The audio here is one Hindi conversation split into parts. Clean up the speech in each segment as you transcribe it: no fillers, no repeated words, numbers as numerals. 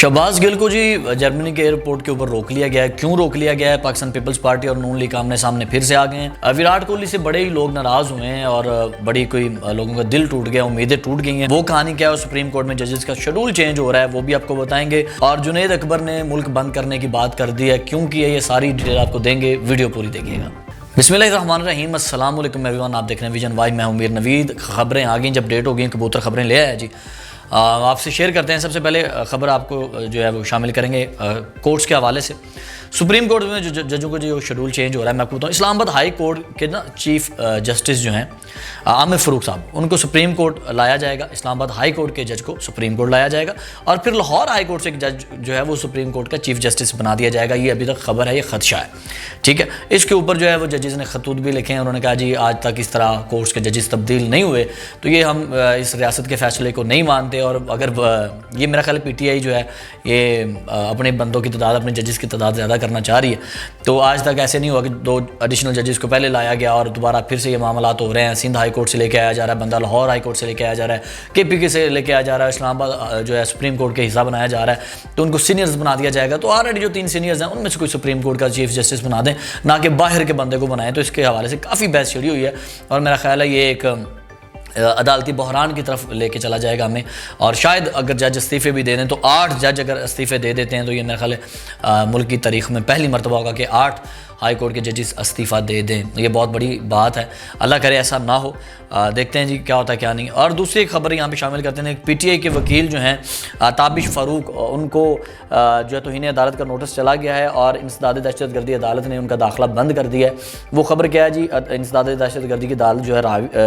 शहबाज गिल को जी जर्मनी के एयरपोर्ट के ऊपर रोक लिया गया है। क्यों रोक लिया गया है? पाकिस्तान पीपल्स पार्टी और नून लीग आमने सामने फिर से आ गए हैं। विराट कोहली से बड़े ही लोग नाराज हुए हैं और बड़ी कोई लोगों का दिल टूट गया, उम्मीदें टूट गई हैं। वो कहानी क्या है? सुप्रीम कोर्ट में जजेस का शेड्यूल चेंज हो रहा है, वो भी आपको बताएंगे। और जुनैद अकबर ने मुल्क बंद करने की बात कर दी है, क्यों की है ये सारी डिटेल आपको देंगे, वीडियो पूरी देखिएगा। बिस्मिल्लाहिर्रहमानिर्रहीम, अस्सलाम वालेकुम एवरीवन। आप देख रहे हैं विजन वाई, मैं हूं मीर नवीद। खबरें आ गई, जब डेट हो गई कबूतर खबरें ले आया जी। आपसे शेयर करते हैं। सबसे पहले खबर आपको जो है वो शामिल करेंगे कोर्ट्स के हवाले से। सुप्रीम कोर्ट में जो जजों को जो शेड्यूल चेंज हो रहा है, मैं आपको बताऊँ, इस्लामाबाद हाई कोर्ट के ना चीफ जस्टिस जो हैं आमिर फ़ारूक साहब, उनको सुप्रीम कोर्ट लाया जाएगा। इस्लामाबाद हाई कोर्ट के जज को सुप्रीम कोर्ट लाया जाएगा और फिर लाहौर हाई कोर्ट से एक जज जो है वो सुप्रीम कोर्ट का चीफ जस्टिस बना दिया जाएगा। ये अभी तक खबर है, ये खदशा है, ठीक है। इसके ऊपर जो है वो जजेस ने खतूत भी लिखे हैं। उन्होंने कहा जी आज तक इस तरह कोर्ट्स के जजेस तब्दील नहीं हुए, तो ये हम इस रियासत के फैसले को नहीं मानते। और अगर ये मेरा ख्याल PTI जो है ये अपने बंदों की तादाद, अपने जजेस की तादाद ज़्यादा करना चाह रही है, तो आज तक ऐसे नहीं हुआ कि 2 एडिशनल जजेस को पहले लाया गया और दोबारा फिर से ये मामला हो रहे हैं। सिंध हाई कोर्ट से लेके आया जा रहा है बंदा, लाहौर हाई कोर्ट से लेके आया जा रहा है, KPK से लेके आया जा रहा है, इस्लामाबाद जो है सुप्रीम कोर्ट के हिस्सा बनाया जा रहा है, तो उनको सीनियर्स बना दिया जाएगा। तो ऑलरेडी जो 3 सीनियर्स हैं उनमें से कोई सुप्रीम कोर्ट का चीफ जस्टिस बना दें, ना कि बाहर के बंदे को बनाएं। तो इसके हवाले से काफ़ी बहस छिड़ी हुई है और मेरा ख्याल है ये एक अदालती बहरान की तरफ लेके चला जाएगा हमें। और शायद अगर जज इस्तीफ़े भी दे दें, तो 8 जज अगर इस्तीफ़े दे देते हैं, तो ये मेरे ख्याल है मुल्क की तारीख में पहली मरतबा होगा कि 8 हाई कोर्ट के जजेस इस्तीफ़ा दे दें। ये बहुत बड़ी बात है, अल्लाह करे ऐसा ना हो। देखते हैं जी क्या होता है क्या नहीं। और दूसरी एक खबर यहाँ पे शामिल करते हैं। PTI के वकील जो हैं ताबिश फ़ारूक, उनको जो है तौहीन अदालत का नोटिस चला गया है और इंसदाद दहशतगर्दी अदालत ने उनका दाखिला बंद कर दिया है। वो खबर क्या है जी? इंसदाद दहशतगर्दी की अदालत जो है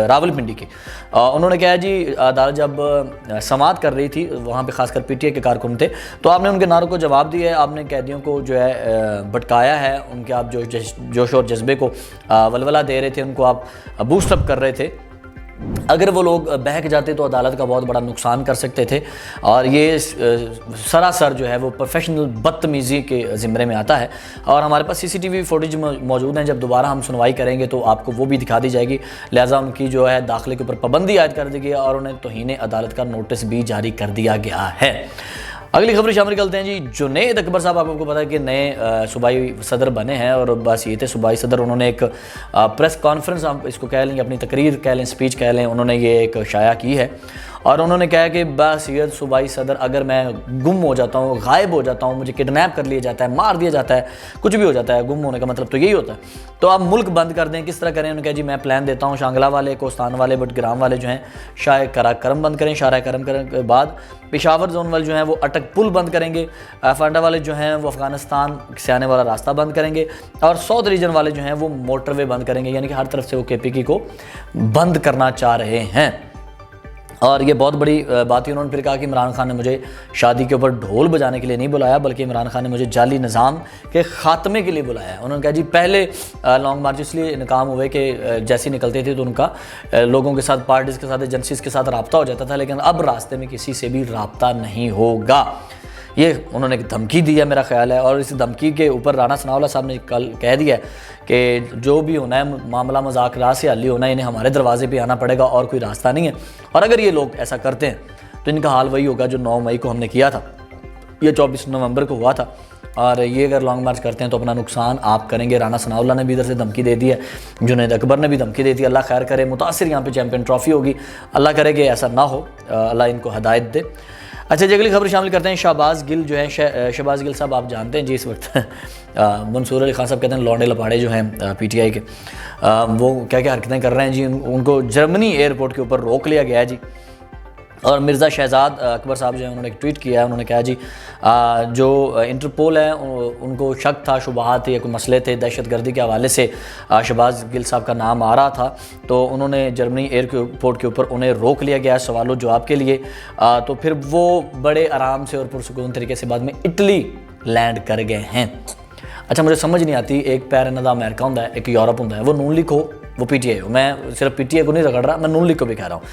रावलपिंडी की, उन्होंने कहा जी अदालत जब समाअत कर रही थी, वहाँ पर खासकर PTI के कारकुन थे, तो आपने उनके नारों को जवाब दिया है। आपने कैदियों को जो है भटकाया है, उनके आप जो जोश और जज्बे को वलवला दे रहे थे, उनको आप बूस्टअप कर रहे थे। अगर वो लोग बहक जाते तो अदालत का बहुत बड़ा नुकसान कर सकते थे। और ये सरासर जो है वो प्रोफेशनल बदतमीज़ी के ज़िम्मे में आता है। और हमारे पास CCTV फुटेज मौजूद हैं, जब दोबारा हम सुनवाई करेंगे तो आपको वो भी दिखा दी जाएगी। लिहाजा उनकी जो है दाखिले के ऊपर पाबंदी आयद कर दी गई और उन्हें तौहीन अदालत का नोटिस भी जारी कर दिया गया है। अगली खबर शामिल करते हैं जी। जुनैद अकबर साहब, आपको पता है कि नए सूबाई सदर बने हैं और बस ये थे सूबाई सदर। उन्होंने एक प्रेस कॉन्फ्रेंस, आप इसको कह लें, अपनी तकरीर कह लें, स्पीच कह लें, उन्होंने ये एक शाया की है और उन्होंने कहा कि बस ये सूबाई सदर, अगर मैं गुम हो जाता हूँ, गायब हो जाता हूँ, मुझे किडनैप कर लिया जाता है, मार दिया जाता है, कुछ भी हो जाता है, गुम होने का मतलब तो यही होता है, तो आप मुल्क बंद कर दें। किस तरह करें? उन्होंने कहा जी मैं प्लान देता हूँ, शांगला वाले, कोस्तान वाले, बटग्राम वाले जो हैं शाह करम बंद करें, शाह करम करने के बाद पेशावर जोन वाले जो हैं वो अटक पुल बंद करेंगे, फांडा वाले जो हैं वो अफगानिस्तान से आने वाला रास्ता बंद करेंगे और साउथ रीजन वाले जो हैं वो मोटरवे बंद करेंगे। यानी कि हर तरफ से वो KPK को बंद करना चाह रहे हैं। और ये बहुत बड़ी बात है। उन्होंने फिर कहा कि इमरान खान ने मुझे शादी के ऊपर ढोल बजाने के लिए नहीं बुलाया, बल्कि इमरान खान ने मुझे जाली निज़ाम के ख़ात्मे के लिए बुलाया है। उन्होंने कहा जी पहले लॉन्ग मार्च इसलिए नाकाम हुए कि जैसे निकलते थे तो उनका लोगों के साथ, पार्टीज़ के साथ, एजेंसीज़ के साथ रब्ता हो जाता था, लेकिन अब रास्ते में किसी से भी रब्ता नहीं होगा। ये उन्होंने एक धमकी दी है मेरा ख्याल है। और इस धमकी के ऊपर राना सनाउल्लाह साहब ने कल कह दिया है कि जो भी होना है मामला मजाक राह से हल ही होना है, इन्हें हमारे दरवाजे पे आना पड़ेगा और कोई रास्ता नहीं है। और अगर ये लोग ऐसा करते हैं तो इनका हाल वही होगा जो 9 मई को हमने किया था, ये 24 नवंबर को हुआ था। और ये अगर लॉन्ग मार्च करते हैं तो अपना नुकसान आप करेंगे। राना सनाउल्लाह ने भी इधर से धमकी दे दी है, जुनैद अकबर ने भी धमकी दे दी। अल्लाह खैर करे, मुतासिर यहाँ पे चैम्पियन ट्रॉफी होगी, अल्लाह करे कि ऐसा ना हो, अल्लाह इनको हिदायत दे। अच्छा जी, अगली खबर शामिल करते हैं। शहबाज गिल जो है, शहबाज गिल साहब आप जानते हैं जी, इस वक्त मंसूर अली खान साहब कहते हैं लौंडे लपाड़े जो हैं PTI के, वो क्या क्या हरकतें कर रहे हैं जी। उनको जर्मनी एयरपोर्ट के ऊपर रोक लिया गया है जी। और मिर्ज़ा शहजाद अकबर साहब जो है उन्होंने एक ट्वीट किया है। उन्होंने कहा जी जो इंटरपोल है उनको शक था, शुबहात थे या कोई मसले थे दहशतगर्दी के हवाले से, शहबाज गिल साहब का नाम आ रहा था, तो उन्होंने जर्मनी एयरपोर्ट के ऊपर उन्हें रोक लिया गया सवालों जवाब के लिए। तो फिर वो बड़े आराम से और पुरसुकून तरीके से बाद में इटली लैंड कर गए हैं। अच्छा, मुझे समझ नहीं आती, एक पैर इन्हों का अमेरिका होंगे, एक यूरोप होंगे, वो नून लीग हो, वो PTI हो। मैं सिर्फ PTI को नहीं रगड़ रहा, मैं नून लीग को भी कह रहा हूँ।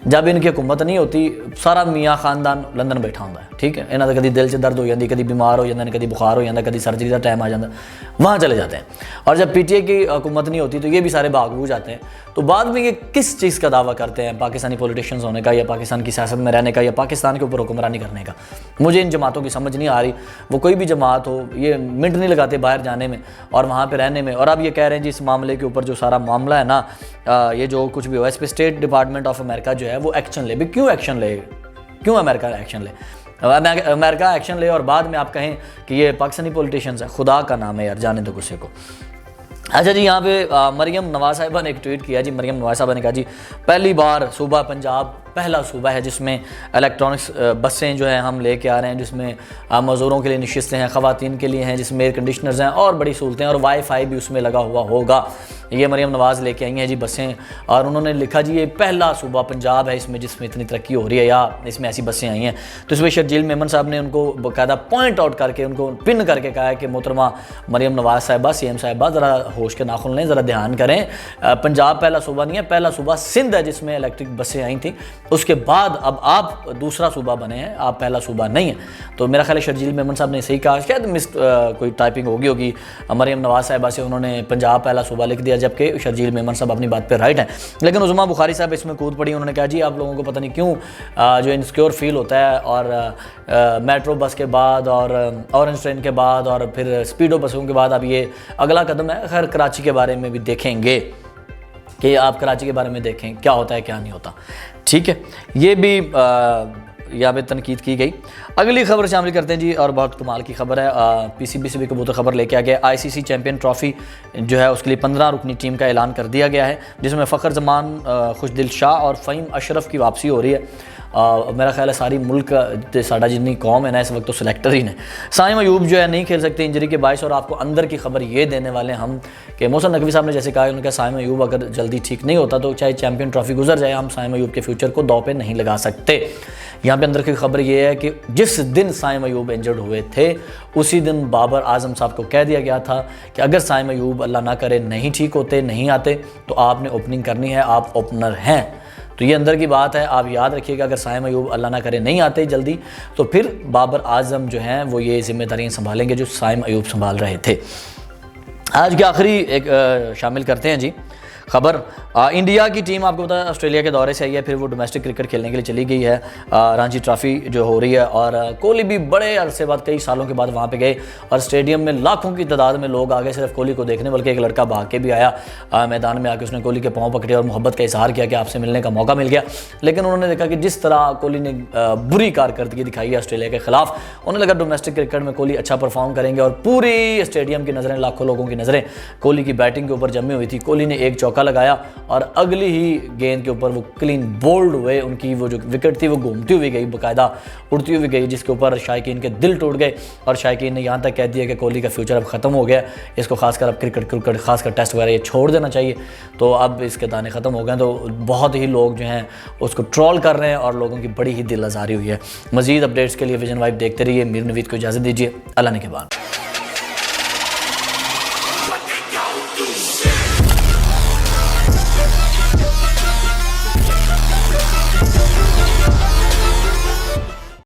जब इनकी हुकूमत नहीं होती सारा मियाँ खानदान लंदन बैठा होता है, ठीक है। इन्होंने कभी दिल से दर्द हो जाती, कभी बीमार हो जाते, कभी बुखार हो जाता, कभी सर्जरी का टाइम आ जाता, वहाँ चले जाते हैं। और जब पीटीआई की हुकूमत नहीं होती तो ये भी सारे भाग भूग जाते हैं। तो बाद में ये किस चीज़ का दावा करते हैं, पाकिस्तानी पॉलिटिशियंस होने का, या पाकिस्तान की सियासत में रहने का, या पाकिस्तान के ऊपर हुक्मरानी करने का। मुझे इन जमातों की समझ नहीं आ रही। वो कोई भी जमात हो, ये मिनट नहीं लगाते बाहर जाने में और वहाँ पर रहने में। और अब ये कह रहे हैं जी इस मामले के ऊपर जो सारा मामला है ना, ये जो कुछ भी हुआ इस पर स्टेट डिपार्टमेंट ऑफ अमेरिका जो है वो एक्शन ले। भी क्यों एक्शन ले, क्यों अमेरिका एक्शन ले? अमेरिका एक्शन ले और बाद में आप कहें कि ये पाकिस्तानी पॉलिटिशियंस है, खुदा का नाम है यार, जाने दो गुस्से को। अच्छा जी, यहाँ पे मरियम नवाज साहिबा ने एक ट्वीट किया जी। मरियम नवाज साहिबा ने कहा जी पहली बार सूबा पंजाब पहला सूबा है जिसमें इलेक्ट्रॉनिक्स बसें जो हैं हम लेके आ रहे हैं, जिसमें मज़दूरों के लिए नशिस्तें हैं, ख़वातीन के लिए हैं, जिसमें एयर कंडीशनर्स हैं और बड़ी सहूलतें, और वाईफाई भी उसमें लगा हुआ होगा। ये मरियम नवाज़ लेके आई हैं जी बसें, और उन्होंने लिखा जी ये पहला सूबा पंजाब है इसमें जिसमें इतनी तरक्की हो रही है या इसमें ऐसी बसें आई हैं। तो इस पर शर्जील मेमन साहब ने उनको बाकायदा पॉइंट आउट करके, उनको पिन करके कहा है कि मोहतरमा मरियम नवाज़ साहिबा, CM साहिबा, ज़रा होश के नाखुन लें, ज़रा ध्यान करें। पंजाब पहला सूबा नहीं है, पहला सूबा सिंध है जिसमें इलेक्ट्रिक बसें आई थी। उसके बाद अब आप दूसरा सूबा बने हैं, आप पहला सूबा नहीं है। तो मेरा ख्याल है शर्जील मेमन साहब ने सही कहा, शायद मिस कोई टाइपिंग होगी मरियम नवाज साहिबा से, उन्होंने पंजाब पहला सूबा लिख दिया, जबकि शर्जील मेमन साहब अपनी बात पे राइट है। लेकिन उज़मा बुखारी साहब इसमें कूद पड़ी, उन्होंने कहा जी आप लोगों को पता नहीं क्यों जो इनसिक्योर फील होता है, और मेट्रो बस के बाद और ऑरेंज ट्रेन के बाद और फिर स्पीडो बसों के बाद अब ये अगला कदम है। खैर कराची के बारे में भी देखेंगे कि आप कराची के बारे में देखें क्या होता है क्या नहीं होता, ठीक है। ये भी यहाँ पे तनकीद की गई। अगली खबर शामिल करते हैं जी, और बहुत कमाल की खबर है। PCB से भी कबूतर खबर लेके आ गया। ICC चैम्पियन ट्रॉफी जो है उसके लिए 15 रुकनी टीम का ऐलान कर दिया गया है, जिसमें फ़खर जमान, खुशदिल शाह और फ़हीम अशरफ की वापसी हो रही है। मेरा ख्याल है सारी मुल्क साडा जितनी कौम है ना इस वक्त तो सिलेक्टर ही ने। साइम अयूब जो है नहीं खेल सकते इंजरी के बायस, और आपको अंदर की खबर ये देने वाले हैं हम कि मोहसिन नकवी साहब ने जैसे कहा, उन्होंने कहा साइम अयूब अगर जल्दी ठीक नहीं होता तो चाहे चैम्पियन ट्रॉफी गुजर जाए, हम साइम अयूब के फ्यूचर को दांव पे नहीं लगा सकते। यहाँ पे अंदर की खबर ये है कि जिस दिन साइम अयूब इंजर्ड हुए थे उसी दिन बाबर आजम साहब को कह दिया गया था कि अगर साइम अयूब अल्लाह ना करे नहीं ठीक होते, नहीं आते, तो आपने ओपनिंग करनी है, आप ओपनर हैं। तो ये अंदर की बात है, आप याद रखिएगा। अगर साइम अयूब अल्लाह ना करे नहीं आते जल्दी, तो फिर बाबर आजम जो हैं वो ये जिम्मेदारियाँ संभालेंगे जो साइम अयूब संभाल रहे थे। आज की आखिरी एक शामिल करते हैं जी खबर। इंडिया की टीम आपको पता है ऑस्ट्रेलिया के दौरे से आई है, फिर वो डोमेस्टिक क्रिकेट खेलने के लिए चली गई है। रांची ट्रॉफी जो हो रही है, और कोहली भी बड़े अरसे बाद, कई सालों के बाद वहाँ पे गए, और स्टेडियम में लाखों की तादाद में लोग आ गए सिर्फ कोहली को देखने, बल्कि एक लड़का भाग के भी आया मैदान में आके, उसने कोहली के पाँव पकड़े और मोहब्बत का इजहार किया कि आपसे मिलने का मौका मिल गया। लेकिन उन्होंने देखा कि जिस तरह कोहली ने बुरी कारकर्दगी दिखाई है ऑस्ट्रेलिया के खिलाफ, उन्हें लगा डोमेस्टिक क्रिकेट में कोहली अच्छा परफॉर्म करेंगे, और पूरी स्टेडियम की नज़रें, लाखों लोगों की नज़रें कोहली की बैटिंग के ऊपर जमी हुई थी। कोहली ने एक चौका लगाया और अगली ही गेंद के ऊपर वो क्लीन बोल्ड हुए, उनकी वो जो विकेट थी वो घूमती हुई गई, बाकायदा उड़ती हुई गई, जिसके ऊपर शायकीन के दिल टूट गए। और शायकीन ने यहाँ तक कह दिया कि कोहली का फ्यूचर अब ख़त्म हो गया, इसको खासकर अब क्रिकेट खासकर टेस्ट वगैरह ये छोड़ देना चाहिए। तो अब इसके दाने ख़त्म हो गए, तो बहुत ही लोग जो हैं उसको ट्रोल कर रहे हैं और लोगों की बड़ी ही दिल आज़ारी हुई है। मज़ीद अपडेट्स के लिए विजन वाइब देखते रहिए। मीर नवीद को इजाज़त दीजिए, अल्लाह ने के बाद।